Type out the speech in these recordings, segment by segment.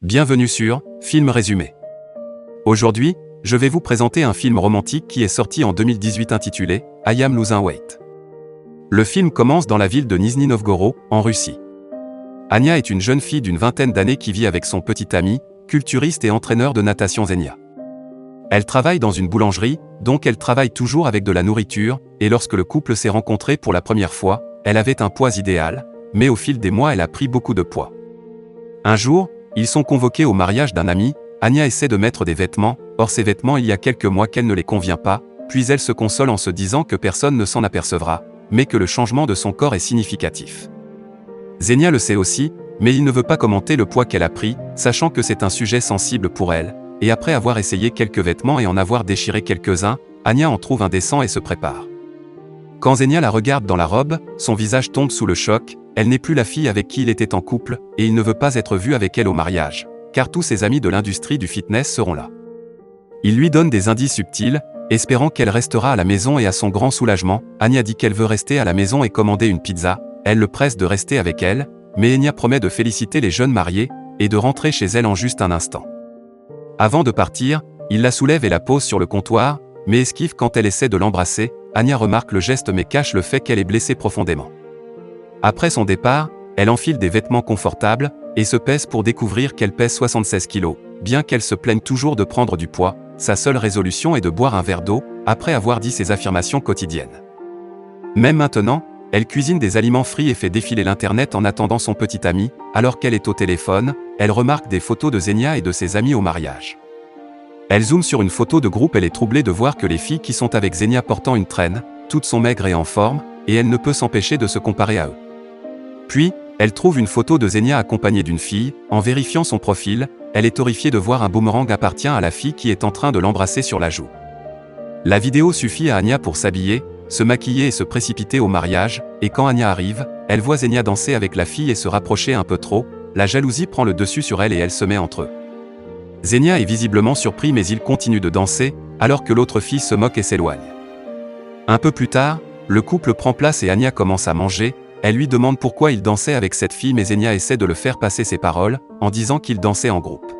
Bienvenue sur Film Résumé. Aujourd'hui, je vais vous présenter un film romantique qui est sorti en 2018 intitulé I Am Losing Weight. Le film commence dans la ville de Nizhny Novgorod, en Russie. Anya est une jeune fille d'une vingtaine d'années qui vit avec son petit ami, culturiste et entraîneur de natation Zenia. Elle travaille dans une boulangerie, donc elle travaille toujours avec de la nourriture, et lorsque le couple s'est rencontré pour la première fois, elle avait un poids idéal, mais au fil des mois elle a pris beaucoup de poids. Un jour, ils sont convoqués au mariage d'un ami. Anya essaie de mettre des vêtements, or ces vêtements il y a quelques mois qu'elle ne les convient pas, puis elle se console en se disant que personne ne s'en apercevra, mais que le changement de son corps est significatif. Zenia le sait aussi, mais il ne veut pas commenter le poids qu'elle a pris, sachant que c'est un sujet sensible pour elle, et après avoir essayé quelques vêtements et en avoir déchiré quelques-uns, Anya en trouve un décent et se prépare. Quand Zenia la regarde dans la robe, son visage tombe sous le choc, elle n'est plus la fille avec qui il était en couple, et il ne veut pas être vu avec elle au mariage, car tous ses amis de l'industrie du fitness seront là. Il lui donne des indices subtils, espérant qu'elle restera à la maison et à son grand soulagement, Anya dit qu'elle veut rester à la maison et commander une pizza, elle le presse de rester avec elle, mais Anya promet de féliciter les jeunes mariés, et de rentrer chez elle en juste un instant. Avant de partir, il la soulève et la pose sur le comptoir, mais esquive quand elle essaie de l'embrasser. Anya remarque le geste mais cache le fait qu'elle est blessée profondément. Après son départ, elle enfile des vêtements confortables, et se pèse pour découvrir qu'elle pèse 76 kilos. Bien qu'elle se plaigne toujours de prendre du poids, sa seule résolution est de boire un verre d'eau, après avoir dit ses affirmations quotidiennes. Même maintenant, elle cuisine des aliments frits et fait défiler l'internet en attendant son petit ami, alors qu'elle est au téléphone, elle remarque des photos de Zenia et de ses amis au mariage. Elle zoome sur une photo de groupe, elle est troublée de voir que les filles qui sont avec Zenia portant une traîne, toutes sont maigres et en forme, et elle ne peut s'empêcher de se comparer à eux. Puis, elle trouve une photo de Zenia accompagnée d'une fille, en vérifiant son profil, elle est horrifiée de voir un boomerang appartient à la fille qui est en train de l'embrasser sur la joue. La vidéo suffit à Anya pour s'habiller, se maquiller et se précipiter au mariage, et quand Anya arrive, elle voit Zenia danser avec la fille et se rapprocher un peu trop, la jalousie prend le dessus sur elle et elle se met entre eux. Zenia est visiblement surpris mais il continue de danser, alors que l'autre fille se moque et s'éloigne. Un peu plus tard, le couple prend place et Anya commence à manger, elle lui demande pourquoi il dansait avec cette fille mais Zenia essaie de le faire passer ses paroles, en disant qu'il dansait en groupe.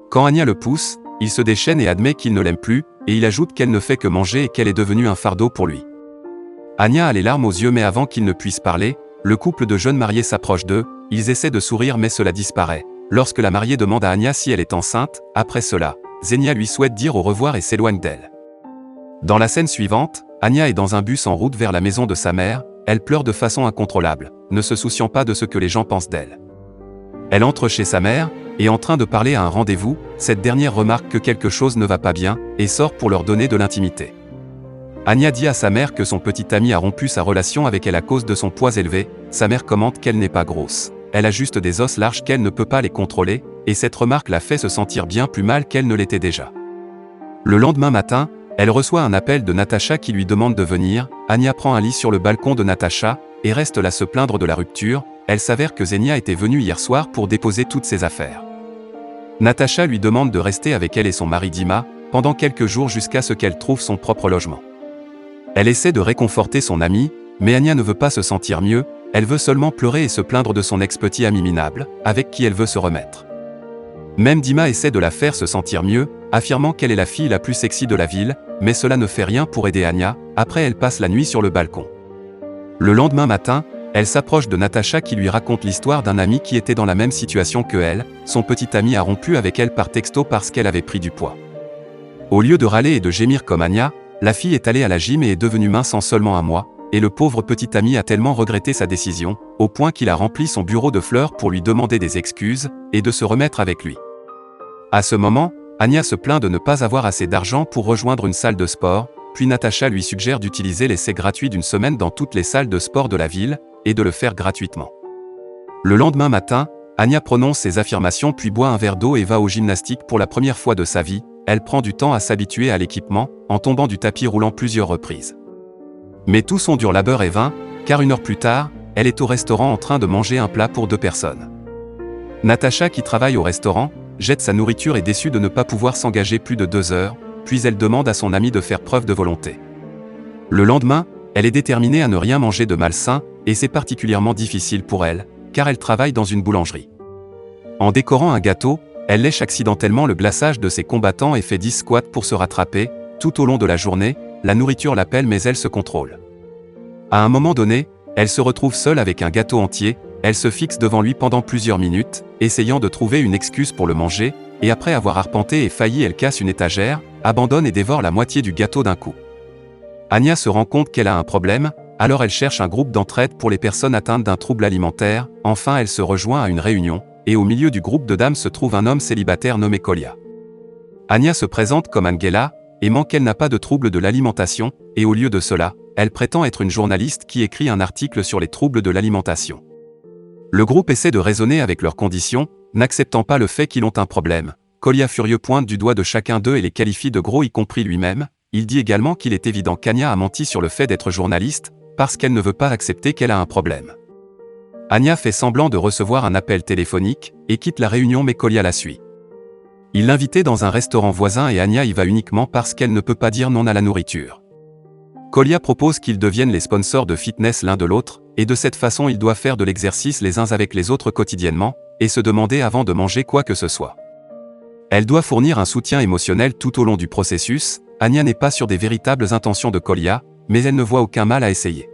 Quand Anya le pousse, il se déchaîne et admet qu'il ne l'aime plus, et il ajoute qu'elle ne fait que manger et qu'elle est devenue un fardeau pour lui. Anya a les larmes aux yeux mais avant qu'il ne puisse parler, le couple de jeunes mariés s'approche d'eux, ils essaient de sourire mais cela disparaît. Lorsque la mariée demande à Anya si elle est enceinte, après cela, Zenia lui souhaite dire au revoir et s'éloigne d'elle. Dans la scène suivante, Anya est dans un bus en route vers la maison de sa mère, elle pleure de façon incontrôlable, ne se souciant pas de ce que les gens pensent d'elle. Elle entre chez sa mère, et en train de parler à un rendez-vous, cette dernière remarque que quelque chose ne va pas bien, et sort pour leur donner de l'intimité. Anya dit à sa mère que son petit ami a rompu sa relation avec elle à cause de son poids élevé, sa mère commente qu'elle n'est pas grosse. Elle a juste des os larges qu'elle ne peut pas les contrôler, et cette remarque la fait se sentir bien plus mal qu'elle ne l'était déjà. Le lendemain matin, elle reçoit un appel de Natacha qui lui demande de venir. Anya prend un lit sur le balcon de Natacha, et reste là se plaindre de la rupture. Elle s'avère que Zenia était venue hier soir pour déposer toutes ses affaires. Natacha lui demande de rester avec elle et son mari Dima, pendant quelques jours jusqu'à ce qu'elle trouve son propre logement. Elle essaie de réconforter son amie, mais Anya ne veut pas se sentir mieux, elle veut seulement pleurer et se plaindre de son ex-petit ami minable, avec qui elle veut se remettre. Même Dima essaie de la faire se sentir mieux, affirmant qu'elle est la fille la plus sexy de la ville, mais cela ne fait rien pour aider Anya, après elle passe la nuit sur le balcon. Le lendemain matin, elle s'approche de Natacha qui lui raconte l'histoire d'un ami qui était dans la même situation que elle, son petit ami a rompu avec elle par texto parce qu'elle avait pris du poids. Au lieu de râler et de gémir comme Anya, la fille est allée à la gym et est devenue mince en seulement un mois, et le pauvre petit ami a tellement regretté sa décision, au point qu'il a rempli son bureau de fleurs pour lui demander des excuses, et de se remettre avec lui. À ce moment, Anya se plaint de ne pas avoir assez d'argent pour rejoindre une salle de sport, puis Natacha lui suggère d'utiliser l'essai gratuit d'une semaine dans toutes les salles de sport de la ville, et de le faire gratuitement. Le lendemain matin, Anya prononce ses affirmations puis boit un verre d'eau et va au gymnastique pour la première fois de sa vie, elle prend du temps à s'habituer à l'équipement, en tombant du tapis roulant plusieurs reprises. Mais tout son dur labeur est vain, car une heure plus tard, elle est au restaurant en train de manger un plat pour 2 personnes. Natacha qui travaille au restaurant, jette sa nourriture et déçue de ne pas pouvoir s'engager plus de 2 heures, puis elle demande à son ami de faire preuve de volonté. Le lendemain, elle est déterminée à ne rien manger de malsain, et c'est particulièrement difficile pour elle, car elle travaille dans une boulangerie. En décorant un gâteau, elle lèche accidentellement le glaçage de ses combattants et fait 10 squats pour se rattraper. Tout au long de la journée, la nourriture l'appelle mais elle se contrôle. À un moment donné, elle se retrouve seule avec un gâteau entier, elle se fixe devant lui pendant plusieurs minutes, essayant de trouver une excuse pour le manger, et après avoir arpenté et failli, elle casse une étagère, abandonne et dévore la moitié du gâteau d'un coup. Anya se rend compte qu'elle a un problème, alors elle cherche un groupe d'entraide pour les personnes atteintes d'un trouble alimentaire. Enfin elle se rejoint à une réunion, et au milieu du groupe de dames se trouve un homme célibataire nommé Kolya. Anya se présente comme Angela, aimant qu'elle n'a pas de trouble de l'alimentation, et au lieu de cela, elle prétend être une journaliste qui écrit un article sur les troubles de l'alimentation. Le groupe essaie de raisonner avec leurs conditions, n'acceptant pas le fait qu'ils ont un problème. Kolya furieux pointe du doigt de chacun d'eux et les qualifie de gros y compris lui-même. Il dit également qu'il est évident qu'Anya a menti sur le fait d'être journaliste, parce qu'elle ne veut pas accepter qu'elle a un problème. Anya fait semblant de recevoir un appel téléphonique, et quitte la réunion mais Kolya la suit. Il l'invitait dans un restaurant voisin et Anya y va uniquement parce qu'elle ne peut pas dire non à la nourriture. Kolya propose qu'ils deviennent les sponsors de fitness l'un de l'autre, et de cette façon ils doivent faire de l'exercice les uns avec les autres quotidiennement, et se demander avant de manger quoi que ce soit. Elle doit fournir un soutien émotionnel tout au long du processus. Anya n'est pas sûre des véritables intentions de Kolya, mais elle ne voit aucun mal à essayer.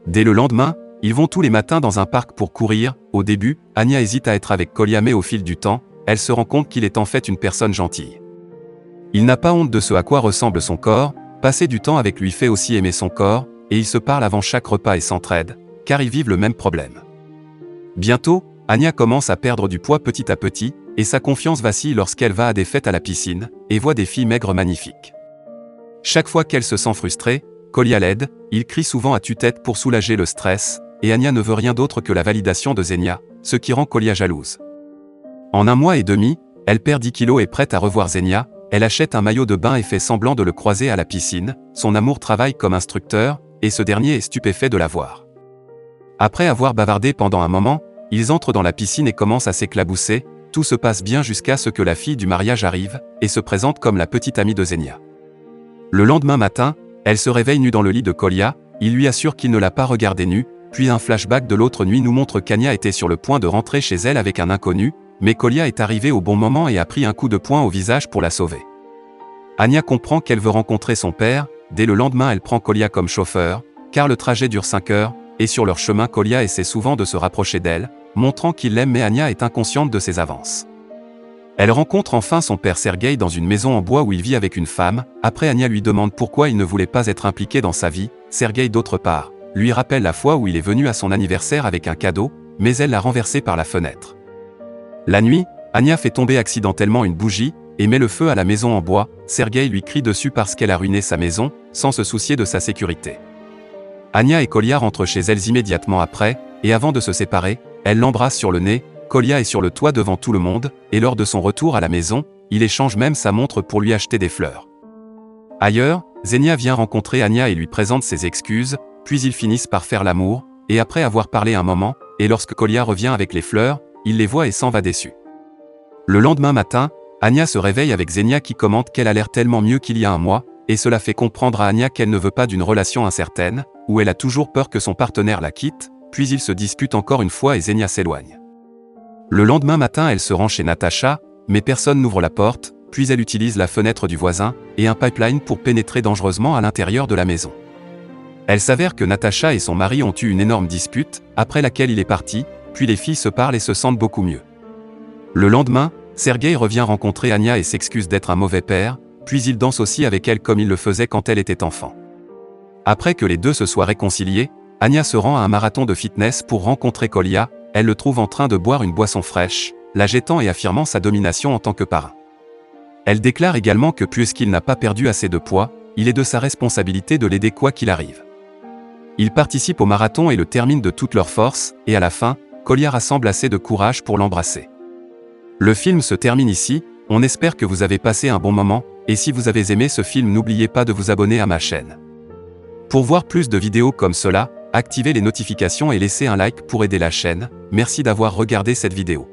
Dès le lendemain, ils vont tous les matins dans un parc pour courir. Au début, Anya hésite à être avec Kolya mais au fil du temps, elle se rend compte qu'il est en fait une personne gentille. Il n'a pas honte de ce à quoi ressemble son corps, passer du temps avec lui fait aussi aimer son corps, et ils se parlent avant chaque repas et s'entraident, car ils vivent le même problème. Bientôt, Anya commence à perdre du poids petit à petit, et sa confiance vacille lorsqu'elle va à des fêtes à la piscine, et voit des filles maigres magnifiques. Chaque fois qu'elle se sent frustrée, Kolya l'aide, il crie souvent à tue-tête pour soulager le stress, et Anya ne veut rien d'autre que la validation de Xenia, ce qui rend Kolya jalouse. En 1 mois et demi, elle perd 10 kilos et est prête à revoir Xenia. Elle achète un maillot de bain et fait semblant de le croiser à la piscine. Son amour travaille comme instructeur, et ce dernier est stupéfait de la voir. Après avoir bavardé pendant un moment, ils entrent dans la piscine et commencent à s'éclabousser. Tout se passe bien jusqu'à ce que la fille du mariage arrive, et se présente comme la petite amie de Xenia. Le lendemain matin, elle se réveille nue dans le lit de Kolya, il lui assure qu'il ne l'a pas regardée nue, puis un flashback de l'autre nuit nous montre qu'Anya était sur le point de rentrer chez elle avec un inconnu, mais Kolya est arrivé au bon moment et a pris un coup de poing au visage pour la sauver. Anya comprend qu'elle veut rencontrer son père. Dès le lendemain elle prend Kolya comme chauffeur, car le trajet dure 5 heures, et sur leur chemin Kolya essaie souvent de se rapprocher d'elle, montrant qu'il l'aime mais Anya est inconsciente de ses avances. Elle rencontre enfin son père Sergueï dans une maison en bois où il vit avec une femme. Après Anya lui demande pourquoi il ne voulait pas être impliqué dans sa vie. Sergueï d'autre part, lui rappelle la fois où il est venu à son anniversaire avec un cadeau, mais elle l'a renversé par la fenêtre. La nuit, Anya fait tomber accidentellement une bougie, et met le feu à la maison en bois. Sergueï lui crie dessus parce qu'elle a ruiné sa maison, sans se soucier de sa sécurité. Anya et Kolya rentrent chez elles immédiatement après, et avant de se séparer, elle l'embrasse sur le nez. Kolya est sur le toit devant tout le monde, et lors de son retour à la maison, il échange même sa montre pour lui acheter des fleurs. Ailleurs, Xenia vient rencontrer Anya et lui présente ses excuses, puis ils finissent par faire l'amour, et après avoir parlé un moment, et lorsque Kolya revient avec les fleurs, il les voit et s'en va déçu. Le lendemain matin, Anya se réveille avec Xenia qui commente qu'elle a l'air tellement mieux qu'il y a 1 mois, et cela fait comprendre à Anya qu'elle ne veut pas d'une relation incertaine, où elle a toujours peur que son partenaire la quitte, puis ils se disputent encore une fois et Xenia s'éloigne. Le lendemain matin elle se rend chez Natacha, mais personne n'ouvre la porte, puis elle utilise la fenêtre du voisin, et un pipeline pour pénétrer dangereusement à l'intérieur de la maison. Elle s'avère que Natacha et son mari ont eu une énorme dispute, après laquelle il est parti, puis les filles se parlent et se sentent beaucoup mieux. Le lendemain, Sergueï revient rencontrer Anya et s'excuse d'être un mauvais père, puis il danse aussi avec elle comme il le faisait quand elle était enfant. Après que les deux se soient réconciliés, Anya se rend à un marathon de fitness pour rencontrer Kolya. Elle le trouve en train de boire une boisson fraîche, la jettant et affirmant sa domination en tant que parrain. Elle déclare également que puisqu'il n'a pas perdu assez de poids, il est de sa responsabilité de l'aider quoi qu'il arrive. Ils participent au marathon et le terminent de toute leur force, et à la fin, Kolya rassemble assez de courage pour l'embrasser. Le film se termine ici, on espère que vous avez passé un bon moment, et si vous avez aimé ce film n'oubliez pas de vous abonner à ma chaîne. Pour voir plus de vidéos comme cela, activez les notifications et laissez un like pour aider la chaîne. Merci d'avoir regardé cette vidéo.